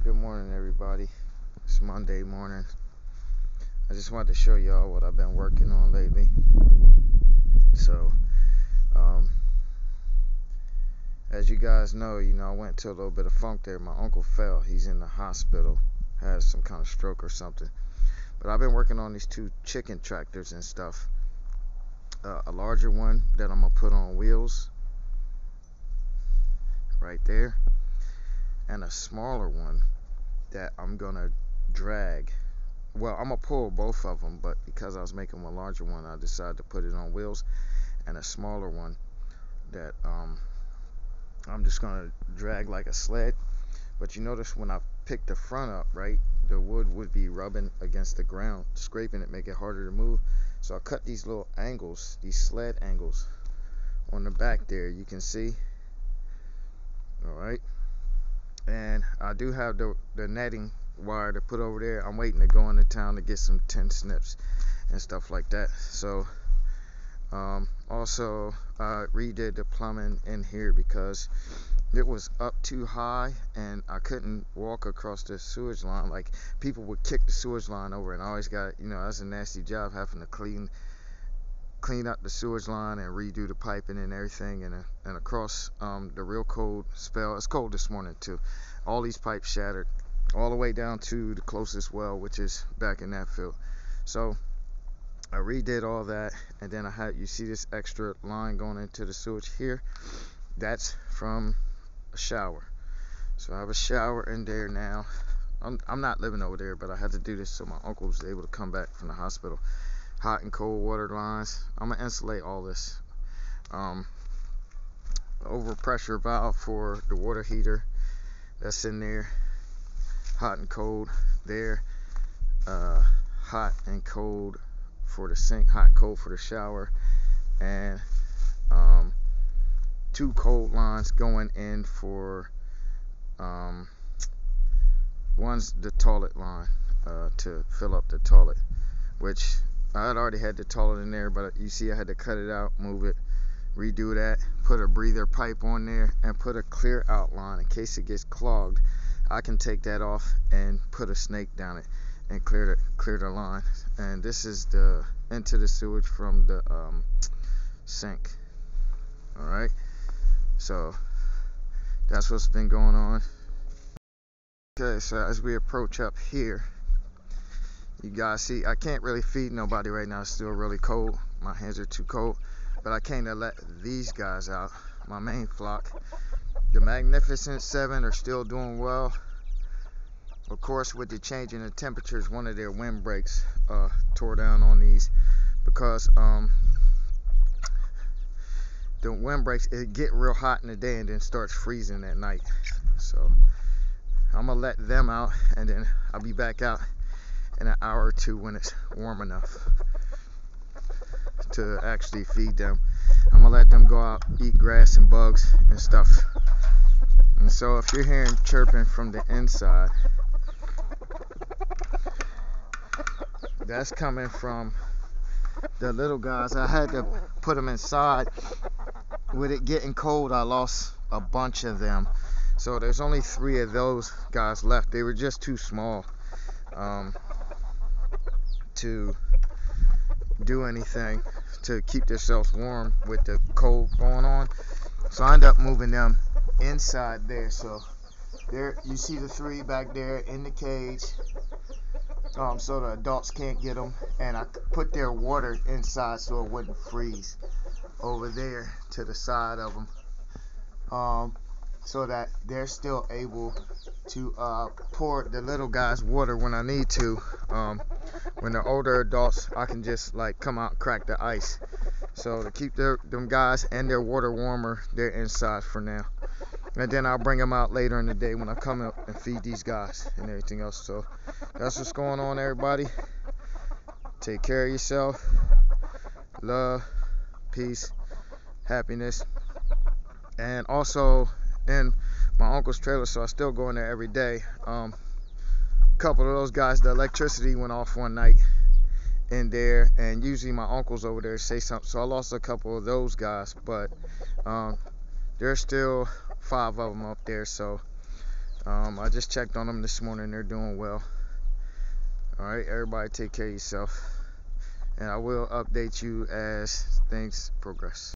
Good morning, everybody. It's Monday morning. I just wanted to show y'all what I've been working on lately. So, as you guys know, I went to a little bit of funk there. My uncle fell. He's in the hospital, has some kind of stroke or something. But I've been working on these two chicken tractors and stuff. A larger one that I'm gonna put on wheels right there, and a smaller one that I'm gonna drag. Well, I'm gonna pull both of them, but because I was making a larger one, I decided to put it on wheels, and a smaller one that I'm just gonna drag like a sled. But you notice when I pick the front up, right, the wood would be rubbing against the ground, scraping it, make it harder to move. So I cut these little angles, these sled angles on the back there, you can see. Alright, and I do have the netting wire to put over there. I'm waiting to go into town to get some 10 snips and stuff like that. So also I redid the plumbing in here because it was up too high and I couldn't walk across the sewage line. Like, people would kick the sewage line over, and I always got, that's a nasty job having to clean up the sewage line and redo the piping and everything, and across the real cold spell. It's cold this morning too. All these pipes shattered all the way down to the closest well, which is back in that field. So I redid all that, and then you see this extra line going into the sewage here. That's from a shower. So I have a shower in there now. I'm not living over there, but I had to do this so my uncle was able to come back from the hospital. Hot and cold water lines. I'm gonna insulate all this. Overpressure valve for the water heater that's in there. Hot and cold there. Hot and cold for the sink. Hot and cold for the shower. And two cold lines going in for one's the toilet line to fill up the toilet, which I had already had the toilet in there, but you see I had to cut it out, move it, redo that, put a breather pipe on there, and put a clear outline in case it gets clogged. I can take that off and put a snake down it and clear the line. And this is the into the sewage from the sink. All right, so that's what's been going on. Okay, so as we approach up here, you guys see I can't really feed nobody right now. It's still really cold. My hands are too cold, but I came to let these guys out, my main flock. The Magnificent 7 are still doing well. Of course, with the change in the temperatures, one of their windbreaks tore down on these because the windbreaks, it get real hot in the day and then starts freezing at night. So I'm gonna let them out, and then I'll be back out in an hour or two when it's warm enough to actually feed them. I'm gonna let them go out, eat grass and bugs and stuff. And so if you're hearing chirping from the inside, that's coming from the little guys. I had to put them inside. With it getting cold, I lost a bunch of them. So there's only 3 of those guys left. They were just too small to do anything to keep themselves warm with the cold going on. So I ended up moving them inside there. So there you see the 3 back there in the cage, so the adults can't get them, and I put their water inside so it wouldn't freeze over there to the side of them, so that they're still able to pour the little guys water when I need to. When they're older adults, I can just like come out and crack the ice. So to keep them guys and their water warmer, they're inside for now. And then I'll bring them out later in the day when I come up and feed these guys and everything else. So that's what's going on, everybody. Take care of yourself. Love, peace, happiness. And also in my uncle's trailer, so I still go in there every day. A couple of those guys, the electricity went off one night in there, and usually my uncle's over there say something, so I lost a couple of those guys, but there's still 5 of them up there. So I just checked on them this morning. They're doing well. All right, everybody take care of yourself, and I will update you as things progress.